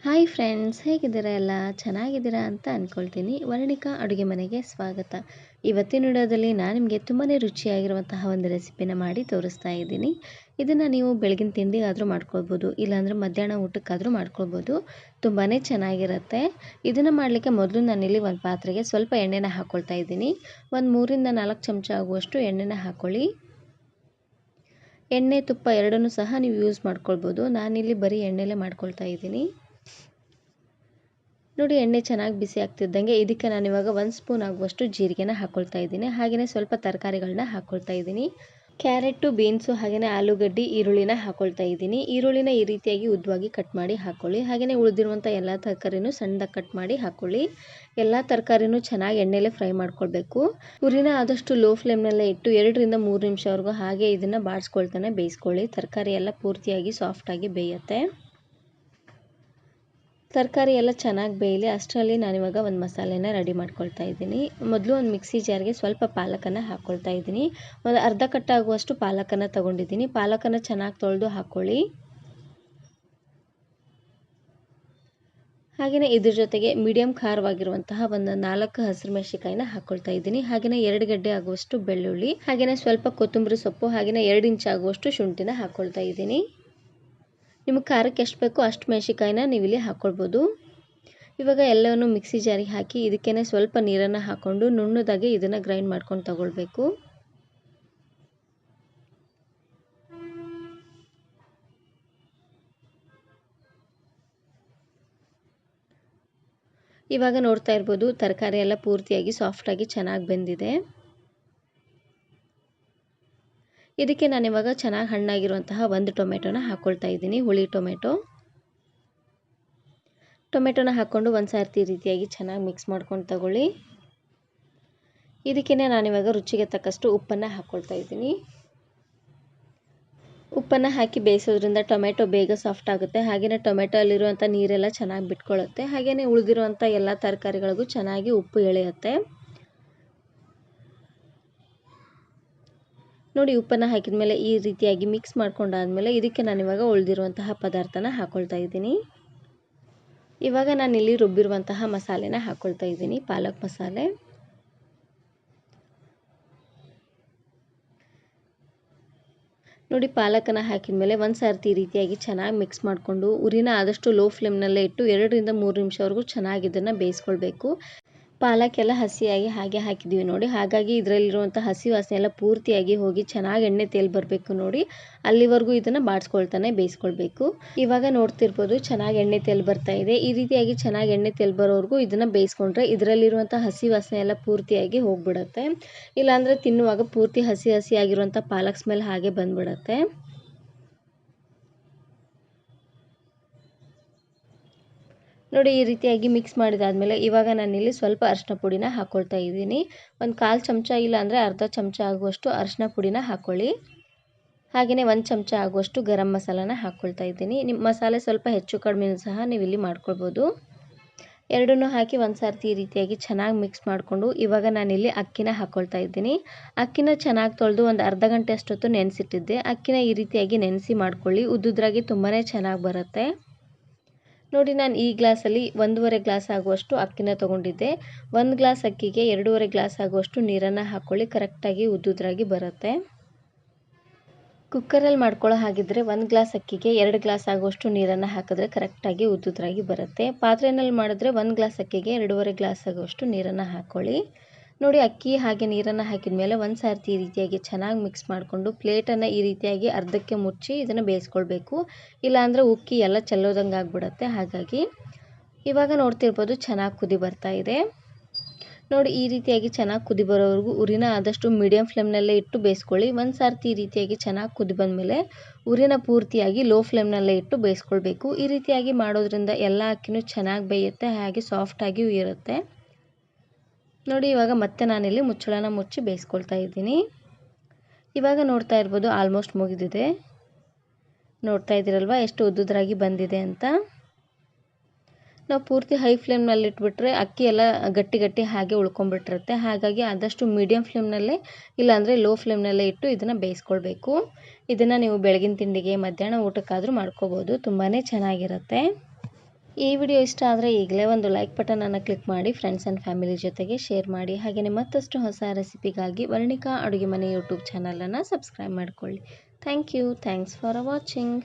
Hi friends, ಹೇಗಿದ್ದೀರಾ ಎಲ್ಲ? ಚೆನ್ನಾಗಿದ್ದೀರಾ ಅಂತ ಅಂದ್ಕೊಳ್ತೀನಿ. ವರ್ಣಿಕಾ ಅಡುಗೆ ಮನೆಗೆ ಸ್ವಾಗತ. ಇವತ್ತಿನ ವಿಡಿಯೋದಲ್ಲಿ ನಾನು ನಿಮಗೆ ತುಂಬಾ ರುಚಿಯಾಗಿರುವಂತಹ ಒಂದು ರೆಸಿಪಿನ ಮಾಡಿ ತೋರಿಸ್ತಾ ಇದ್ದೀನಿ. ಇದನ್ನು ನೀವು ಬೆಳಗಿನ ತಿಂಡಿಗಾದರೂ ಮಾಡ್ಕೊಳ್ಬೋದು, ಇಲ್ಲಾಂದರೆ ಮಧ್ಯಾಹ್ನ ಊಟಕ್ಕಾದರೂ ಮಾಡ್ಕೊಳ್ಬೋದು. ತುಂಬಾ ಚೆನ್ನಾಗಿರುತ್ತೆ. ಇದನ್ನು ಮಾಡಲಿಕ್ಕೆ ಮೊದಲು ನಾನಿಲ್ಲಿ ಒಂದು ಪಾತ್ರೆಗೆ ಸ್ವಲ್ಪ ಎಣ್ಣೆನ ಹಾಕ್ಕೊಳ್ತಾ ಇದ್ದೀನಿ. ಒಂದು 3ರಿಂದ 4 ಚಮಚ ಆಗುವಷ್ಟು ಎಣ್ಣೆನ ಹಾಕ್ಕೊಳ್ಳಿ. ಎಣ್ಣೆ ತುಪ್ಪ ಎರಡನ್ನೂ ಸಹ ನೀವು ಯೂಸ್ ಮಾಡ್ಕೊಳ್ಬೋದು. ನಾನಿಲ್ಲಿ ಬರೀ ಎಣ್ಣೆಲೇ ಮಾಡ್ಕೊಳ್ತಾ ಇದ್ದೀನಿ. ನೋಡಿ, ಎಣ್ಣೆ ಚೆನ್ನಾಗಿ ಬಿಸಿ ಆಗ್ತಿದ್ದಂಗೆ ಇದಕ್ಕೆ ನಾನಿವಾಗ 1 ಸ್ಪೂನ್ ಆಗುವಷ್ಟು ಜೀರಿಗೆನ ಹಾಕ್ಕೊಳ್ತಾ ಇದ್ದೀನಿ. ಹಾಗೆಯೇ ಸ್ವಲ್ಪ ತರಕಾರಿಗಳನ್ನ ಹಾಕ್ಕೊಳ್ತಾ ಇದ್ದೀನಿ. ಕ್ಯಾರೆಟು, ಬೀನ್ಸು, ಹಾಗೆಯೇ ಆಲೂಗಡ್ಡೆ, ಈರುಳ್ಳಿನ ಹಾಕ್ಕೊಳ್ತಾ ಇದ್ದೀನಿ. ಈರುಳ್ಳಿನ ಈ ರೀತಿಯಾಗಿ ಉದ್ದವಾಗಿ ಕಟ್ ಮಾಡಿ ಹಾಕ್ಕೊಳ್ಳಿ. ಹಾಗೆಯೇ ಉಳಿದಿರುವಂಥ ಎಲ್ಲ ತರಕಾರಿನೂ ಸಣ್ಣದಾಗಿ ಕಟ್ ಮಾಡಿ ಹಾಕ್ಕೊಳ್ಳಿ. ಎಲ್ಲ ತರಕಾರಿನೂ ಚೆನ್ನಾಗಿ ಎಣ್ಣೆಲೇ ಫ್ರೈ ಮಾಡ್ಕೊಳ್ಬೇಕು. ಉರಿನ ಆದಷ್ಟು ಲೋ ಫ್ಲೇಮ್ನಲ್ಲೇ ಇಟ್ಟು 2ರಿಂದ 3 ನಿಮಿಷವರೆಗೂ ಹಾಗೆ ಇದನ್ನು ಬಾಡಿಸ್ಕೊಳ್ತಾನೆ ಬೇಯಿಸ್ಕೊಳ್ಳಿ. ತರಕಾರಿ ಎಲ್ಲ ಪೂರ್ತಿಯಾಗಿ ಸಾಫ್ಟಾಗಿ ಬೇಯುತ್ತೆ. ತರಕಾರಿ ಎಲ್ಲ ಚೆನ್ನಾಗಿ ಬೇಯಲಿ ಅಷ್ಟರಲ್ಲಿ ನಾನಿವಾಗ ಒಂದು ಮಸಾಲೆನ ರೆಡಿ ಮಾಡ್ಕೊಳ್ತಾ ಇದ್ದೀನಿ. ಮೊದಲು ಒಂದು ಮಿಕ್ಸಿ ಜಾರ್ಗೆ ಸ್ವಲ್ಪ ಪಾಲಕನ್ನು ಹಾಕ್ಕೊಳ್ತಾ ಇದ್ದೀನಿ. ಒಂದು ಅರ್ಧ ಕಟ್ಟಾಗುವಷ್ಟು ಪಾಲಕನ್ನು ತೊಗೊಂಡಿದ್ದೀನಿ. ಪಾಲಕನ್ನು ಚೆನ್ನಾಗಿ ತೊಳೆದು ಹಾಕ್ಕೊಳ್ಳಿ. ಹಾಗೆಯೇ ಇದ್ರ ಜೊತೆಗೆ ಮೀಡಿಯಂ ಖಾರವಾಗಿರುವಂತಹ ಒಂದು 4 ಹಸಿರುಮೆಣಸಿಕಾಯಿನ ಹಾಕ್ಕೊಳ್ತಾ ಇದ್ದೀನಿ. ಹಾಗೆಯೇ 2 ಗಡ್ಡೆ ಆಗುವಷ್ಟು ಬೆಳ್ಳುಳ್ಳಿ, ಹಾಗೆಯೇ ಸ್ವಲ್ಪ ಕೊತ್ತಂಬರಿ ಸೊಪ್ಪು, ಹಾಗೆಯೇ 2 ಇಂಚ್ ಆಗುವಷ್ಟು ಶುಂಠಿನ ಹಾಕ್ಕೊಳ್ತಾ ಇದ್ದೀನಿ. ನಿಮಗೆ ಖಾರಕ್ಕೆ ಎಷ್ಟು ಬೇಕೋ ಅಷ್ಟು ಮೆಣಸಿಕಾಯಿನ ನೀವಿಲ್ಲಿ ಹಾಕ್ಕೊಳ್ಬೋದು. ಇವಾಗ ಎಲ್ಲವನ್ನು ಮಿಕ್ಸಿ ಜಾರಿಗೆ ಹಾಕಿ ಇದಕ್ಕೇ ಸ್ವಲ್ಪ ನೀರನ್ನು ಹಾಕ್ಕೊಂಡು ನುಣ್ಣದಾಗಿ ಇದನ್ನು ಗ್ರೈಂಡ್ ಮಾಡ್ಕೊಂಡು ತಗೊಳ್ಬೇಕು. ಇವಾಗ ನೋಡ್ತಾ ಇರ್ಬೋದು ತರಕಾರಿ ಎಲ್ಲ ಪೂರ್ತಿಯಾಗಿ ಸಾಫ್ಟಾಗಿ ಚೆನ್ನಾಗಿ ಬೆಂದಿದೆ. ಇದಕ್ಕೆ ನಾನಿವಾಗ ಚೆನ್ನಾಗಿ ಹಣ್ಣಾಗಿರುವಂತಹ 1 ಟೊಮೆಟೊನ ಹಾಕ್ಕೊಳ್ತಾ ಇದ್ದೀನಿ. ಹುಳಿ ಟೊಮೆಟೊನ ಹಾಕ್ಕೊಂಡು ಒಂದು ಸಾರ್ತಿ ರೀತಿಯಾಗಿ ಚೆನ್ನಾಗಿ ಮಿಕ್ಸ್ ಮಾಡ್ಕೊಂಡು ತಗೊಳ್ಳಿ. ಇದಕ್ಕೇ ನಾನಿವಾಗ ರುಚಿಗೆ ತಕ್ಕಷ್ಟು ಉಪ್ಪನ್ನು ಹಾಕ್ಕೊಳ್ತಾ ಇದ್ದೀನಿ. ಉಪ್ಪನ್ನು ಹಾಕಿ ಬೇಯಿಸೋದ್ರಿಂದ ಟೊಮೆಟೊ ಬೇಗ ಸಾಫ್ಟ್ ಆಗುತ್ತೆ. ಹಾಗೆಯೇ ಟೊಮೆಟೊ ಅಲ್ಲಿರುವಂಥ ನೀರೆಲ್ಲ ಚೆನ್ನಾಗಿ ಬಿಟ್ಕೊಳ್ಳುತ್ತೆ. ಹಾಗೆಯೇ ಉಳಿದಿರುವಂಥ ಎಲ್ಲ ತರಕಾರಿಗಳಿಗೂ ಚೆನ್ನಾಗಿ ಉಪ್ಪು ಎಳೆಯುತ್ತೆ. ನೋಡಿ, ಉಪ್ಪನ್ನು ಹಾಕಿದ ಮೇಲೆ ಈ ರೀತಿಯಾಗಿ ಮಿಕ್ಸ್ ಮಾಡ್ಕೊಂಡಾದ್ಮೇಲೆ ಇದಕ್ಕೆ ನಾನಿವಾಗ ಉಳಿದಿರುವಂತಹ ಪದಾರ್ಥನ ಹಾಕ್ಕೊಳ್ತಾ ಇದ್ದೀನಿ. ಇವಾಗ ನಾನಿಲ್ಲಿ ರುಬ್ಬಿರುವಂತಹ ಮಸಾಲೆನ ಹಾಕ್ಕೊಳ್ತಾ ಇದ್ದೀನಿ, ಪಾಲಕ್ ಮಸಾಲೆ. ನೋಡಿ, ಪಾಲಕನ್ನು ಹಾಕಿದ ಮೇಲೆ ಒಂದು ಸಾರ್ತಿ ರೀತಿಯಾಗಿ ಚೆನ್ನಾಗಿ ಮಿಕ್ಸ್ ಮಾಡಿಕೊಂಡು ಉರಿನ ಆದಷ್ಟು ಲೋ ಫ್ಲೇಮ್ನಲ್ಲೇ ಇಟ್ಟು 2ರಿಂದ 3 ನಿಮಿಷವರೆಗೂ ಚೆನ್ನಾಗಿ ಇದನ್ನು ಬೇಯಿಸ್ಕೊಳ್ಬೇಕು. ಪಾಲಕ್ ಎಲ್ಲ ಹಸಿಯಾಗಿ ಹಾಗೆ ಹಾಕಿದ್ದೀವಿ ನೋಡಿ, ಹಾಗಾಗಿ ಇದರಲ್ಲಿರುವಂಥ ಹಸಿ ವಾಸನೆ ಎಲ್ಲ ಪೂರ್ತಿಯಾಗಿ ಹೋಗಿ ಚೆನ್ನಾಗಿ ಎಣ್ಣೆ ತೇಲಿ ಬರಬೇಕು. ನೋಡಿ, ಅಲ್ಲಿವರೆಗೂ ಇದನ್ನು ಬಾಡಿಸ್ಕೊಳ್ತಾನೆ ಬೇಯಿಸ್ಕೊಳ್ಬೇಕು. ಇವಾಗ ನೋಡ್ತಿರ್ಬೋದು ಚೆನ್ನಾಗಿ ಎಣ್ಣೆ ತೇಲಿ ಬರ್ತಾ ಇದೆ. ಈ ರೀತಿಯಾಗಿ ಚೆನ್ನಾಗಿ ಎಣ್ಣೆ ತೇಲಿ ಬರೋವರೆಗೂ ಇದನ್ನು ಬೇಯಿಸ್ಕೊಂಡ್ರೆ ಇದರಲ್ಲಿರುವಂಥ ಹಸಿ ವಾಸನೆ ಎಲ್ಲ ಪೂರ್ತಿಯಾಗಿ ಹೋಗ್ಬಿಡುತ್ತೆ. ಇಲ್ಲಾಂದರೆ ತಿನ್ನುವಾಗ ಪೂರ್ತಿ ಹಸಿಯಾಗಿರುವಂಥ ಪಾಲಕ್ ಸ್ಮೆಲ್ ಹಾಗೆ ಬಂದ್ಬಿಡುತ್ತೆ. ನೋಡಿ, ಈ ರೀತಿಯಾಗಿ ಮಿಕ್ಸ್ ಮಾಡಿದಾದ್ಮೇಲೆ ಇವಾಗ ನಾನಿಲ್ಲಿ ಸ್ವಲ್ಪ ಅರಿಶಿನ ಪುಡಿನ ಹಾಕ್ಕೊಳ್ತಾ ಇದ್ದೀನಿ. ಒಂದು 1/4 ಚಮಚ ಇಲ್ಲಾಂದರೆ ಅರ್ಧ ಚಮಚ ಆಗುವಷ್ಟು ಅರಿಶಿನ ಪುಡಿನ ಹಾಕ್ಕೊಳ್ಳಿ. ಹಾಗೆಯೇ 1 ಚಮಚ ಆಗುವಷ್ಟು ಗರಂ ಮಸಾಲಾನ ಹಾಕ್ಕೊಳ್ತಾ ಇದ್ದೀನಿ. ನಿಮ್ಮ ಮಸಾಲೆ ಸ್ವಲ್ಪ ಹೆಚ್ಚು ಕಡಿಮೆ ಸಹ ನೀವು ಇಲ್ಲಿ ಮಾಡ್ಕೊಳ್ಬೋದು. ಎರಡನ್ನೂ ಹಾಕಿ ಒಂದು ಸಾರ್ತಿ ಈ ರೀತಿಯಾಗಿ ಚೆನ್ನಾಗಿ ಮಿಕ್ಸ್ ಮಾಡಿಕೊಂಡು ಇವಾಗ ನಾನಿಲ್ಲಿ ಅಕ್ಕಿನ ಹಾಕ್ಕೊಳ್ತಾ ಇದ್ದೀನಿ. ಅಕ್ಕಿನ ಚೆನ್ನಾಗಿ ತೊಳೆದು ಒಂದು ಅರ್ಧ ಗಂಟೆ ಅಷ್ಟೊತ್ತು ನೆನೆಸಿಟ್ಟಿದ್ದೆ. ಅಕ್ಕಿನ ಈ ರೀತಿಯಾಗಿ ನೆನೆಸಿ ಮಾಡ್ಕೊಳ್ಳಿ, ಉದ್ದುದ್ರಾಗಿ ತುಂಬಾ ಚೆನ್ನಾಗಿ ಬರುತ್ತೆ. ನೋಡಿ, ನಾನು ಈ ಗ್ಲಾಸಲ್ಲಿ 1.5 ಗ್ಲಾಸ್ ಆಗುವಷ್ಟು ಅಕ್ಕಿನ ತೊಗೊಂಡಿದ್ದೆ. 1 ಗ್ಲಾಸ್ ಅಕ್ಕಿಗೆ 2.5 ಗ್ಲಾಸ್ ಆಗುವಷ್ಟು ನೀರನ್ನು ಹಾಕ್ಕೊಳ್ಳಿ, ಕರೆಕ್ಟಾಗಿ ಉದ್ದುದ್ರಾಗಿ ಬರುತ್ತೆ. ಕುಕ್ಕರಲ್ಲಿ ಮಾಡ್ಕೊಳ್ಳೋ ಹಾಗಿದ್ದರೆ 1 ಗ್ಲಾಸ್ ಅಕ್ಕಿಗೆ 2 ಗ್ಲಾಸ್ ಆಗುವಷ್ಟು ನೀರನ್ನು ಹಾಕಿದ್ರೆ ಕರೆಕ್ಟಾಗಿ ಉದ್ದುದ್ರಾಗಿ ಬರುತ್ತೆ. ಪಾತ್ರೆಯಲ್ಲಿ ಮಾಡಿದ್ರೆ 1 ಗ್ಲಾಸ್ ಅಕ್ಕಿಗೆ 2.5 ಗ್ಲಾಸ್ ಆಗುವಷ್ಟು ನೀರನ್ನು ಹಾಕ್ಕೊಳ್ಳಿ. ನೋಡಿ, ಅಕ್ಕಿ ಹಾಗೆ ನೀರನ್ನು ಹಾಕಿದ ಮೇಲೆ ಒಂದು ಸಾರ್ತಿ ಈ ರೀತಿಯಾಗಿ ಚೆನ್ನಾಗಿ ಮಿಕ್ಸ್ ಮಾಡಿಕೊಂಡು ಪ್ಲೇಟನ್ನು ಈ ರೀತಿಯಾಗಿ ಅರ್ಧಕ್ಕೆ ಮುಚ್ಚಿ ಇದನ್ನು ಬೇಯಿಸ್ಕೊಳ್ಬೇಕು. ಇಲ್ಲಾಂದರೆ ಉಕ್ಕಿ ಎಲ್ಲ ಚೆಲ್ಲೋದಂಗೆ ಆಗಿಬಿಡುತ್ತೆ. ಹಾಗಾಗಿ ಇವಾಗ ನೋಡ್ತಿರ್ಬೋದು ಚೆನ್ನಾಗಿ ಕುದಿ ಬರ್ತಾ ಇದೆ. ನೋಡಿ, ಈ ರೀತಿಯಾಗಿ ಚೆನ್ನಾಗಿ ಕುದಿ ಬರೋವರೆಗೂ ಉರಿನ ಆದಷ್ಟು ಮೀಡಿಯಂ ಫ್ಲೇಮ್ನಲ್ಲೇ ಇಟ್ಟು ಬೇಯಿಸ್ಕೊಳ್ಳಿ. ಒಂದು ಸಾರ್ತಿ ಈ ರೀತಿಯಾಗಿ ಚೆನ್ನಾಗಿ ಕುದಿ ಬಂದಮೇಲೆ ಉರಿನ ಪೂರ್ತಿಯಾಗಿ ಲೋ ಫ್ಲೇಮ್ನಲ್ಲೇ ಇಟ್ಟು ಬೇಯಿಸ್ಕೊಳ್ಬೇಕು. ಈ ರೀತಿಯಾಗಿ ಮಾಡೋದ್ರಿಂದ ಎಲ್ಲ ಅಕ್ಕಿನೂ ಚೆನ್ನಾಗಿ ಬೇಯುತ್ತೆ, ಹಾಗೆ ಸಾಫ್ಟಾಗಿಯೂ ಇರುತ್ತೆ. ನೋಡಿ, ಇವಾಗ ಮತ್ತೆ ನಾನಿಲ್ಲಿ ಮುಚ್ಚಳನ ಮುಚ್ಚಿ ಬೇಯಿಸ್ಕೊಳ್ತಾ ಇದ್ದೀನಿ. ಇವಾಗ ನೋಡ್ತಾ ಇರ್ಬೋದು ಆಲ್ಮೋಸ್ಟ್ ಮುಗಿದಿದೆ. ನೋಡ್ತಾ ಇದ್ದೀರಲ್ವ ಎಷ್ಟು ಉದ್ದುದ್ರಾಗಿ ಬಂದಿದೆ ಅಂತ. ನಾವು ಪೂರ್ತಿ ಹೈ ಫ್ಲೇಮ್ನಲ್ಲಿ ಇಟ್ಬಿಟ್ರೆ ಅಕ್ಕಿ ಎಲ್ಲ ಗಟ್ಟಿ ಹಾಗೆ ಉಳ್ಕೊಂಡ್ಬಿಟ್ಟಿರುತ್ತೆ. ಹಾಗಾಗಿ ಆದಷ್ಟು ಮೀಡಿಯಂ ಫ್ಲೇಮ್ನಲ್ಲೇ ಇಲ್ಲಾಂದರೆ ಲೋ ಫ್ಲೇಮ್ನಲ್ಲೇ ಇಟ್ಟು ಇದನ್ನು ಬೇಯಿಸ್ಕೊಳ್ಬೇಕು. ಇದನ್ನು ನೀವು ಬೆಳಗಿನ ತಿಂಡಿಗೆ, ಮಧ್ಯಾಹ್ನ ಊಟಕ್ಕಾದರೂ ಮಾಡ್ಕೋಬೋದು, ತುಂಬಾ ಚೆನ್ನಾಗಿರುತ್ತೆ. ಈ ವಿಡಿಯೋ ಇಷ್ಟ ಆದರೆ ಈಗಲೇ ಒಂದು ಲೈಕ್ ಬಟನನ್ನು ಕ್ಲಿಕ್ ಮಾಡಿ ಫ್ರೆಂಡ್ಸ್ ಆ್ಯಂಡ್ ಫ್ಯಾಮಿಲಿ ಜೊತೆಗೆ ಶೇರ್ ಮಾಡಿ. ಹಾಗೆಯೇ ಮತ್ತಷ್ಟು ಹೊಸ ರೆಸಿಪಿಗಾಗಿ ವರ್ಣಿಕಾ ಅಡುಗೆ ಮನೆ ಯೂಟ್ಯೂಬ್ ಚಾನಲನ್ನು ಸಬ್ಸ್ಕ್ರೈಬ್ ಮಾಡಿಕೊಳ್ಳಿ. Thank you. Thanks for watching.